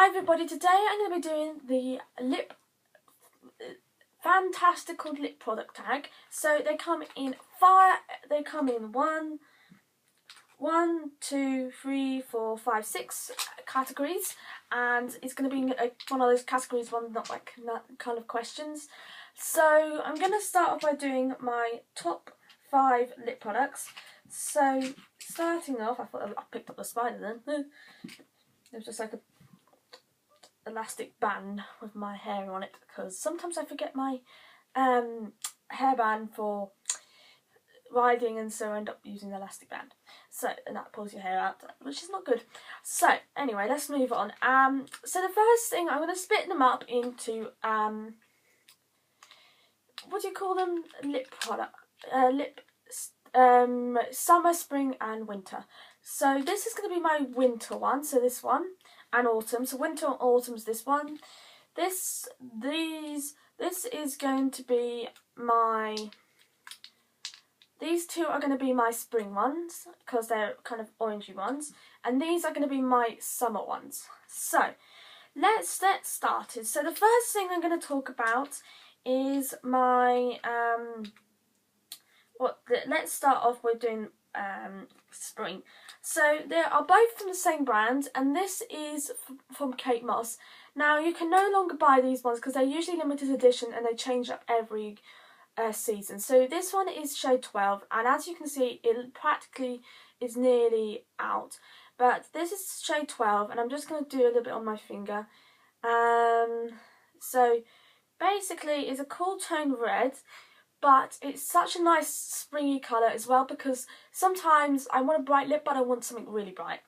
Hi everybody, today I'm going to be doing the Fantastical Lip Product Tag. So they come in one, two, three, four, five, six categories, and it's going to be one of those categories, not kind of questions. So I'm going to start off by doing my top 5 lip products. So starting off, I thought I picked up the spider then. It was just like a elastic band with my hair on it, because sometimes I forget my hairband for riding, and so I end up using the elastic band. So, and that pulls your hair out, which is not good. So anyway, let's move on. So the first thing, I'm going to split them up into what do you call them? Lip product, summer, spring, and winter. So this is going to be my winter one. So this one. And autumn. So winter and autumn's this one. This is going to be my. These two are going to be my spring ones because they're kind of orangey ones, and these are going to be my summer ones. So let's get started. So the first thing I'm going to talk about is my let's start off with doing spring. So they are both from the same brand, and this is from Kate Moss. Now you can no longer buy these ones because they're usually limited edition and they change up every season. So this one is shade 12, and as you can see it practically is nearly out, but this is shade 12, and I'm just going to do a little bit on my finger. So basically it's a cool tone red, but it's such a nice springy colour as well, because sometimes I want a bright lip but I want something really bright.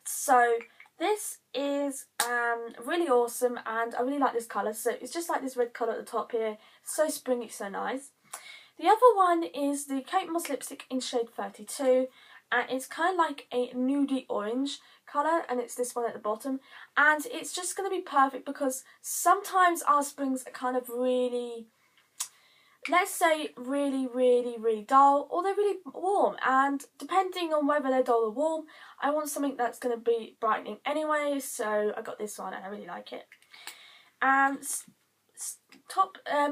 So this is really awesome, and I really like this colour. So it's just like this red colour at the top here, so springy, so nice. The other one is the Kate Moss lipstick in shade 32, and it's kind of like a nudie orange colour, and it's this one at the bottom, and it's just going to be perfect because sometimes our springs are kind of really, let's say really dull, or they're really warm, and depending on whether they're dull or warm, I want something that's going to be brightening anyway, so I got this one and I really like it.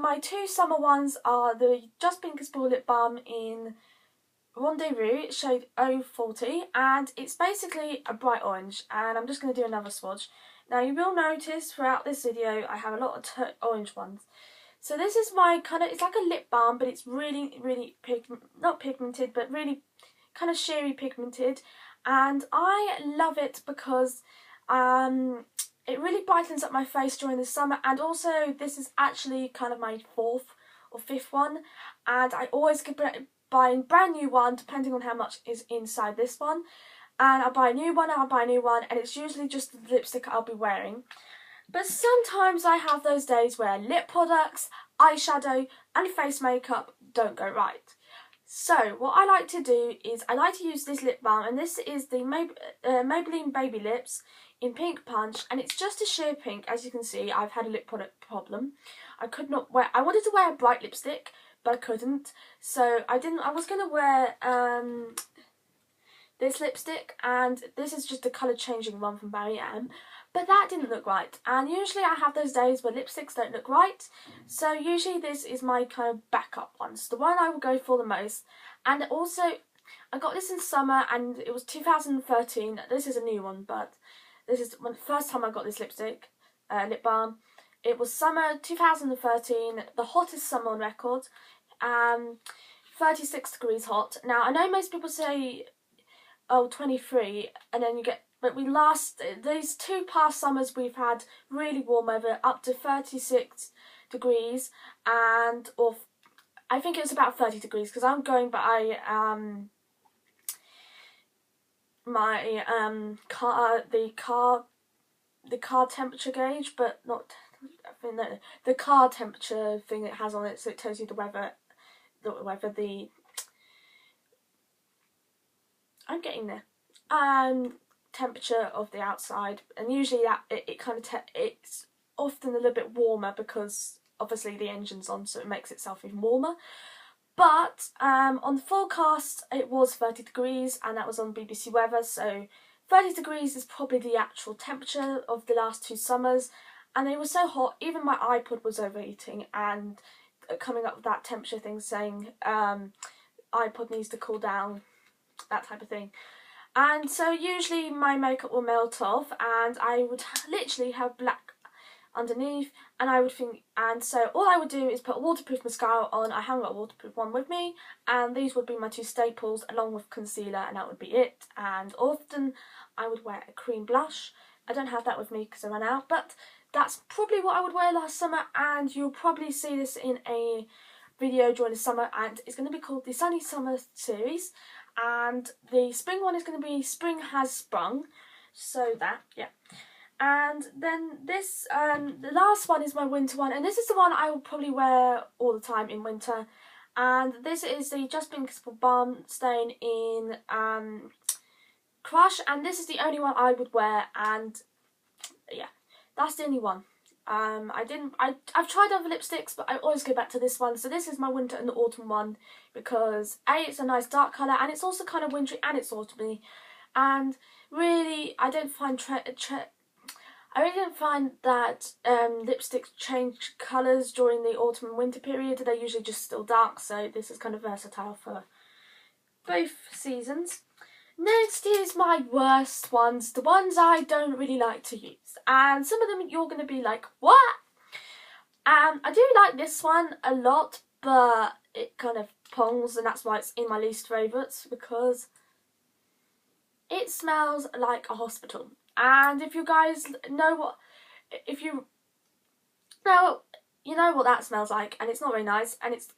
My two summer ones are the Just Pink as Ball Lip Balm in Rendezvous shade 040, and it's basically a bright orange, and I'm just going to do another swatch. Now you will notice throughout this video I have a lot of orange ones. So this is my kind of, it's like a lip balm, but it's really not pigmented, but really kind of sheery pigmented, and I love it because it really brightens up my face during the summer. And also this is actually kind of my 4th or 5th one, and I always keep buying a brand new one depending on how much is inside this one, and I'll buy a new one, and it's usually just the lipstick I'll be wearing. But sometimes I have those days where lip products, eyeshadow and face makeup don't go right. So what I like to do is I like to use this lip balm, and this is the Maybelline Baby Lips in Pink Punch, and it's just a sheer pink. As you can see, I've had a lip product problem. I wanted to wear a bright lipstick, but I couldn't. So I was going to wear this lipstick, and this is just a colour changing one from Barry M. But that didn't look right, and usually I have those days where lipsticks don't look right, so usually this is my kind of backup one. It's the one I will go for the most. And also, I got this in summer, and it was 2013. This is a new one, but this is the first time I got this lipstick, lip balm. It was summer 2013, the hottest summer on record, 36 degrees hot. Now, I know most people say, oh, 23, and then you get, but these 2 past summers we've had really warm weather, up to 36 degrees, and I think it was about 30 degrees because I'm going by the car temperature gauge, but not, I think that the car temperature thing it has on it, so it tells you the weather, I'm getting there. Temperature of the outside, and usually that it's often a little bit warmer because obviously the engine's on, so it makes itself even warmer. But on the forecast it was 30 degrees, and that was on BBC Weather, so 30 degrees is probably the actual temperature of the last 2 summers, and they were so hot, even my iPod was overheating and coming up with that temperature thing saying iPod needs to cool down, that type of thing. And so usually my makeup will melt off and I would literally have black underneath, and I would think, and so all I would do is put a waterproof mascara on. I haven't got a waterproof one with me, and these would be my 2 staples along with concealer, and that would be it. And often I would wear a cream blush. I don't have that with me because I ran out, but that's probably what I would wear last summer, and you'll probably see this in a video during the summer, and it's going to be called the Sunny Summer series, and the spring one is going to be Spring Has Sprung, so that, yeah. And then this, the last one is my winter one, and this is the one I will probably wear all the time in winter. And this is the Just Been Kissable Balm Stain in Crush, and this is the only one I would wear, and yeah, that's the only one. I've tried other lipsticks, but I always go back to this one. So this is my winter and autumn one because A, it's a nice dark colour, and it's also kind of wintry and it's autumny. And really, I don't find I really don't find that lipsticks change colours during the autumn and winter period. They're usually just still dark, so this is kind of versatile for both seasons. Next is my worst ones, the ones I don't really like to use. And some of them you're going to be like, what? I do like this one a lot, but it kind of pongs, and that's why it's in my least favourites, because it smells like a hospital. And if you guys know what, you know what that smells like, and it's not very nice, and it's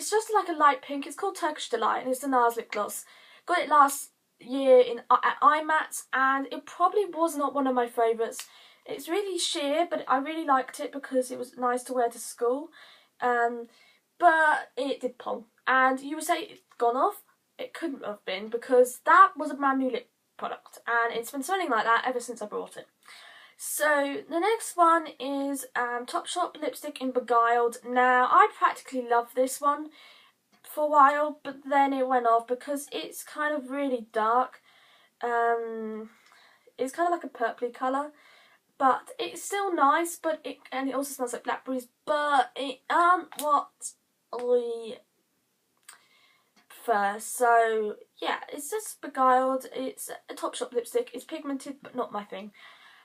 just like a light pink. It's called Turkish Delight, and it's the NARS lip gloss. Got it last year at IMATS, and it probably was not one of my favourites. It's really sheer, but I really liked it because it was nice to wear to school. But it did pong, and you would say it's gone off. It couldn't have been, because that was a brand new lip product, and it's been smelling like that ever since I bought it. So the next one is Topshop lipstick in Beguiled. Now I practically loved this one for a while, but then it went off because it's kind of really dark. It's kind of like a purpley colour, but it's still nice. But it also smells like blackberries, but it what I prefer. So yeah, it's just Beguiled. It's a Topshop lipstick. It's pigmented, but not my thing.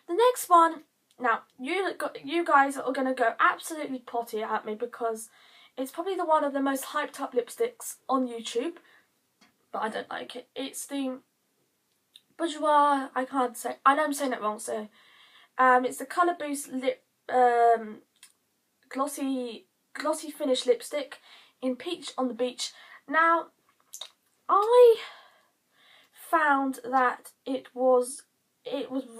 The next one, now you guys are going to go absolutely potty at me because it's probably one of the most hyped up lipsticks on YouTube, but I don't like it. It's the Bourjois, I can't say, I know I'm saying it wrong, so it's the Colorburst lip glossy finish lipstick in Peach on the Beach. Now I found that it was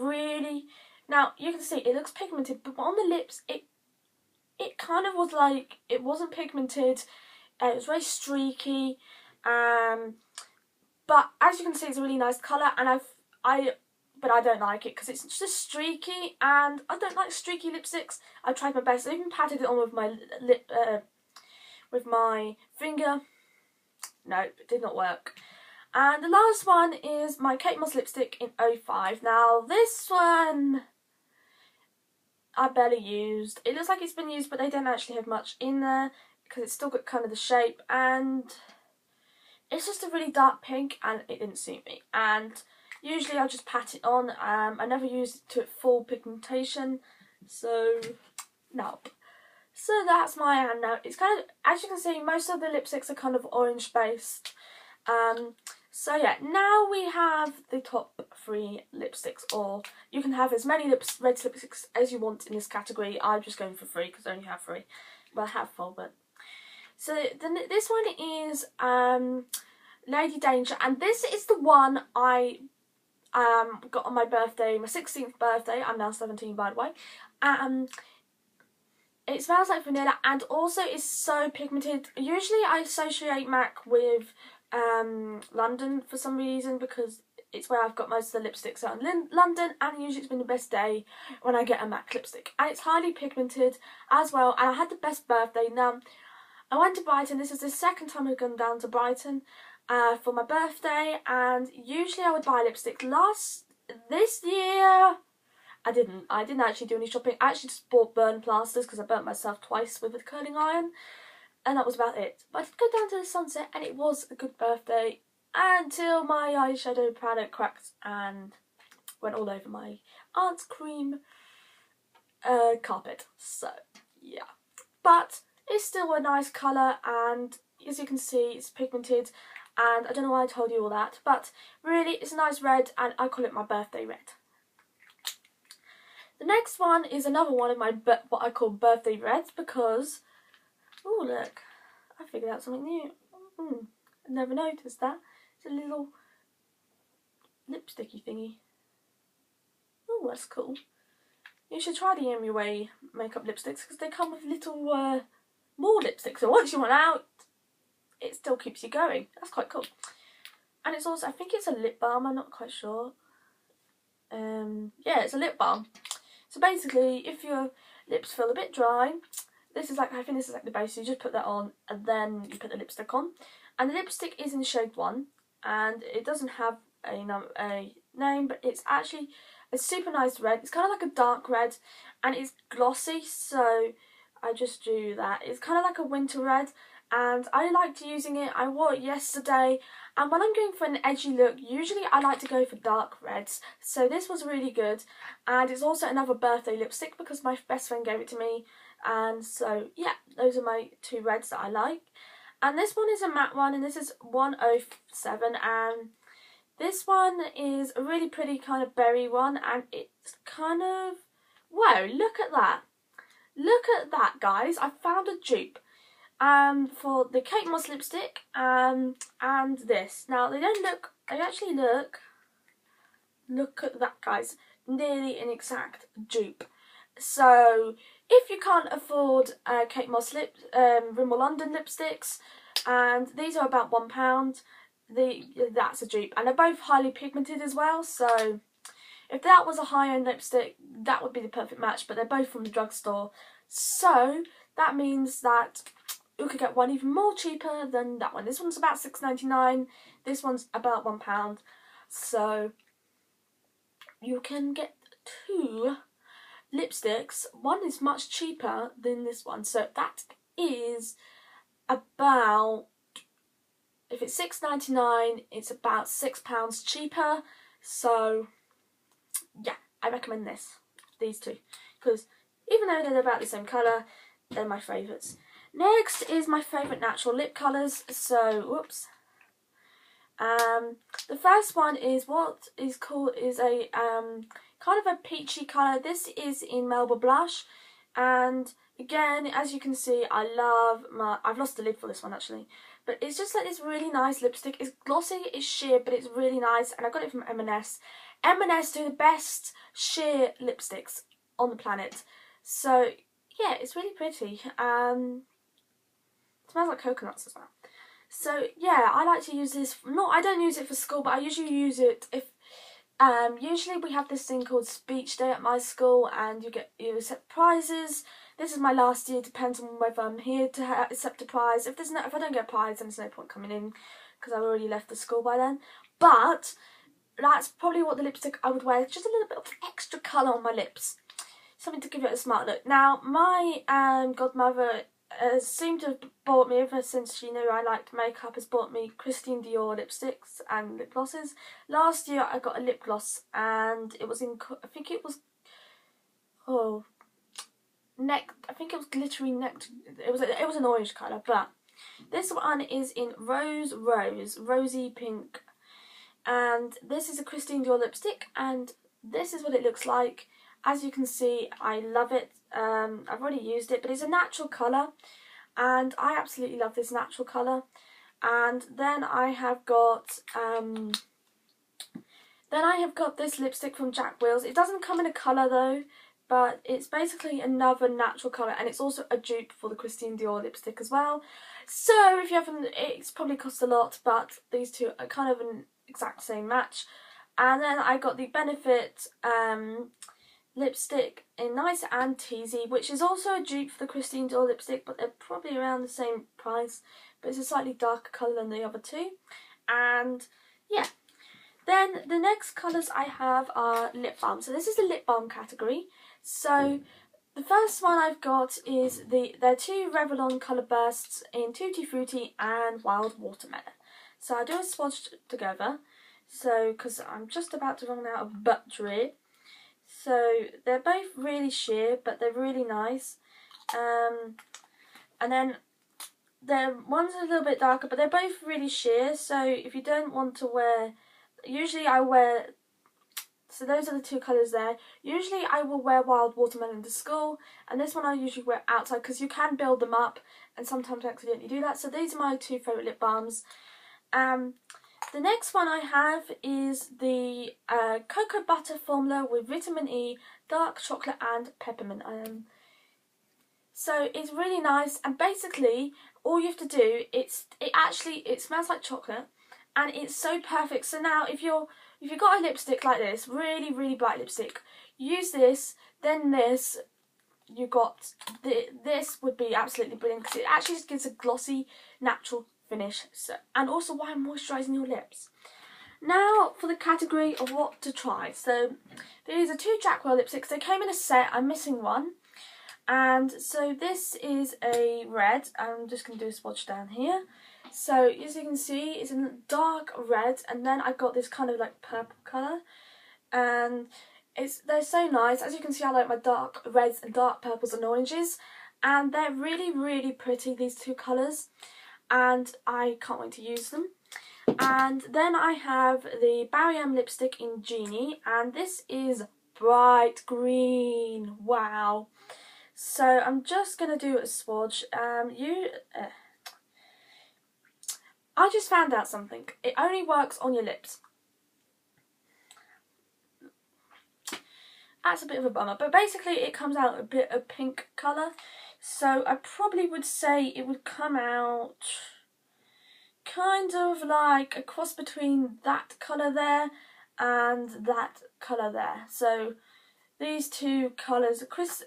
really, now you can see it looks pigmented, but on the lips it kind of was like, it wasn't pigmented. It was very streaky, but as you can see it's a really nice colour, and but I don't like it because it's just streaky, and I don't like streaky lipsticks. I tried my best. I even patted it on with my with my finger. No, it did not work. And the last one is my Kate Moss lipstick in 05. Now this one I barely used. It looks like it's been used, but they don't actually have much in there because it's still got kind of the shape, and it's just a really dark pink, and it didn't suit me. And usually I just pat it on. I never used it to full pigmentation, so no. So that's my hand now. It's kind of, as you can see, most of the lipsticks are kind of orange based. So yeah, now we have the top 3 lipsticks, or you can have as many red lipsticks as you want in this category. I'm just going for 3 because I only have 3. Well, I have 4, but... So this one is Lady Danger, and this is the one I got on my birthday, my 16th birthday. I'm now 17, by the way. It smells like vanilla, and also is so pigmented. Usually I associate MAC with London for some reason, because it's where I've got most of the lipsticks out in London, and usually it's been the best day when I get a MAC lipstick. And it's highly pigmented as well, and I had the best birthday. Now, I went to Brighton. This is the second time I've gone down to Brighton for my birthday, and usually I would buy lipstick. Last this year I didn't actually do any shopping. I actually just bought burn plasters because I burnt myself twice with a curling iron, and that was about it. But I did go down to the sunset and it was a good birthday until my eyeshadow palette cracked and went all over my aunt's cream carpet. So yeah, but it's still a nice colour, and as you can see it's pigmented, and I don't know why I told you all that, but really it's a nice red and I call it my birthday red. The next one is another one of my what I call birthday reds because, oh look, I figured out something new. I never noticed that. It's a little lipsticky thingy. Oh, that's cool. You should try the MUA makeup lipsticks because they come with little more lipsticks. So once you run out, it still keeps you going. That's quite cool. And it's also, I think it's a lip balm. I'm not quite sure. Yeah, it's a lip balm. So basically, if your lips feel a bit dry, this is like, I think this is like the base. So you just put that on and then you put the lipstick on. And the lipstick is in shade 1, and it doesn't have a name, but it's actually a super nice red. It's kind of like a dark red, and it's glossy, so I just do that. It's kind of like a winter red, and I liked using it. I wore it yesterday, and when I'm going for an edgy look, usually I like to go for dark reds, so this was really good. And it's also another birthday lipstick because my best friend gave it to me, and so yeah, those are my two reds that I like. And this one is a matte one, and this is 107, and this one is a really pretty kind of berry one, and it's kind of, wow, look at that. Look at that, guys. I found a dupe for the Kate Moss lipstick and this. Now, they actually look at that, guys, nearly an exact dupe. So, if you can't afford Kate Moss Rimmel London lipsticks, and these are about £1, that's a dupe, and they're both highly pigmented as well, so if that was a high-end lipstick, that would be the perfect match, but they're both from the drugstore, so that means that you could get one even more cheaper than that one. This one's about £6.99, this one's about £1, so you can get two lipsticks. One is much cheaper than this one, so that is about, if it's £6.99, it's about £6 cheaper. So yeah, I recommend these two, because even though they're about the same colour, they're my favourites. Next is my favourite natural lip colours. So whoops. The first one is what is called a kind of a peachy colour. This is in Melba Blush, and again, as you can see, I've lost the lid for this one actually, but it's just like this really nice lipstick. It's glossy, it's sheer, but it's really nice, and I got it from M&S. M&S do the best sheer lipsticks on the planet. So yeah, it's really pretty. It smells like coconuts as well. So yeah, I like to use this. I don't use it for school, but I usually use it if usually we have this thing called speech day at my school, and you accept prizes. This is my last year. Depends on whether I'm here to accept a prize. If I don't get a prize, then there's no point coming in because I've already left the school by then. But that's probably what the lipstick I would wear. Just a little bit of extra colour on my lips, something to give it a smart look. Now my godmother seemed to have bought me, ever since she knew I liked makeup, has bought me Christian Dior lipsticks and lip glosses. Last year I got a lip gloss, and it was in, I think it was, I think it was glittery neck. It was an orange colour, but this one is in rosy pink, and this is a Christian Dior lipstick, and this is what it looks like. As you can see, I love it. I've already used it, but it's a natural colour, and I absolutely love this natural colour. And then I have got this lipstick from Jack Wills. It doesn't come in a colour though, but it's basically another natural colour, and it's also a dupe for the Christian Dior lipstick as well. So if you haven't, it's probably cost a lot, but these two are kind of an exact same match. And then I got the Benefit lipstick in Nice and Teasy, which is also a dupe for the Christian Dior lipstick, but they're probably around the same price, but it's a slightly darker colour than the other two. And yeah, Then the next colours I have are lip balm. So this is the lip balm category. So the first one I've got is they're two Revlon Colorbursts in Tutti, Frutti and Wild Watermelon. So I do a swatch together. So because I'm just about to run out of battery. So they're both really sheer, but they're really nice. And then one's a little bit darker, but they're both really sheer. So if you don't want to wear, usually I wear, so those are the two colours there. Usually I will wear Wild Watermelon to school, and this one I usually wear outside because you can build them up and sometimes accidentally do that. So these are my two favourite lip balms. The next one I have is the Cocoa Butter Formula with Vitamin E, Dark Chocolate and Peppermint. So it's really nice, and basically all you have to do, it smells like chocolate, and it's so perfect. So now if you've got a lipstick like this, really, really bright lipstick, use this, then this, you got this would be absolutely brilliant because it actually just gives a glossy, natural finish. So, and also while moisturising your lips. Now for the category of what to try. So these are two Jackwell lipsticks. They came in a set. I'm missing one. And so this is a red. I'm just going to do a swatch down here. So as you can see, it's a dark red, and then I've got this kind of like purple colour, and they're so nice. As you can see, I like my dark reds and dark purples and oranges, and they're really, really pretty, these two colours, and I can't wait to use them. And then I have the Barry M lipstick in Genie, and this is bright green. Wow. So I'm just going to do a swatch. I just found out something. It only works on your lips. That's a bit of a bummer, but basically it comes out a bit of pink colour. So I probably would say it would come out kind of like a cross between that colour there and that colour there. So these two colours, a cross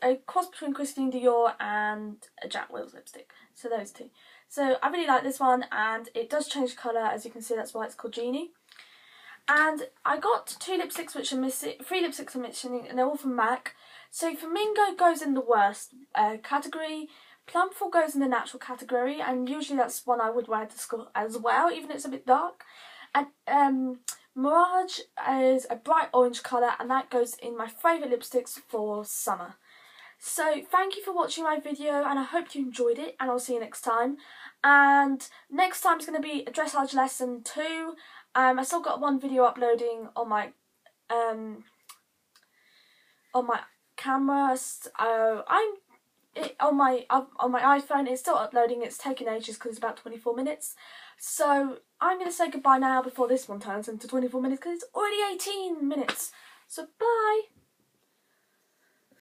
between Christine Dior and a Jack Wills lipstick. So those two. So I really like this one, and it does change colour, as you can see. That's why it's called Genie. And I got two lipsticks which are missing, 3 lipsticks are missing, and they're all from MAC. So Flamingo goes in the worst category. Plumful goes in the natural category, and usually that's one I would wear to school as well, even if it's a bit dark. And Mirage is a bright orange colour, and that goes in my favourite lipsticks for summer. So thank you for watching my video, and I hope you enjoyed it, and I'll see you next time. And next time is going to be a dressage lesson 2. I still got one video uploading on my camera. On my iPhone. It's still uploading. It's taking ages because it's about 24 minutes. So I'm going to say goodbye now before this one turns into 24 minutes because it's already 18 minutes. So bye.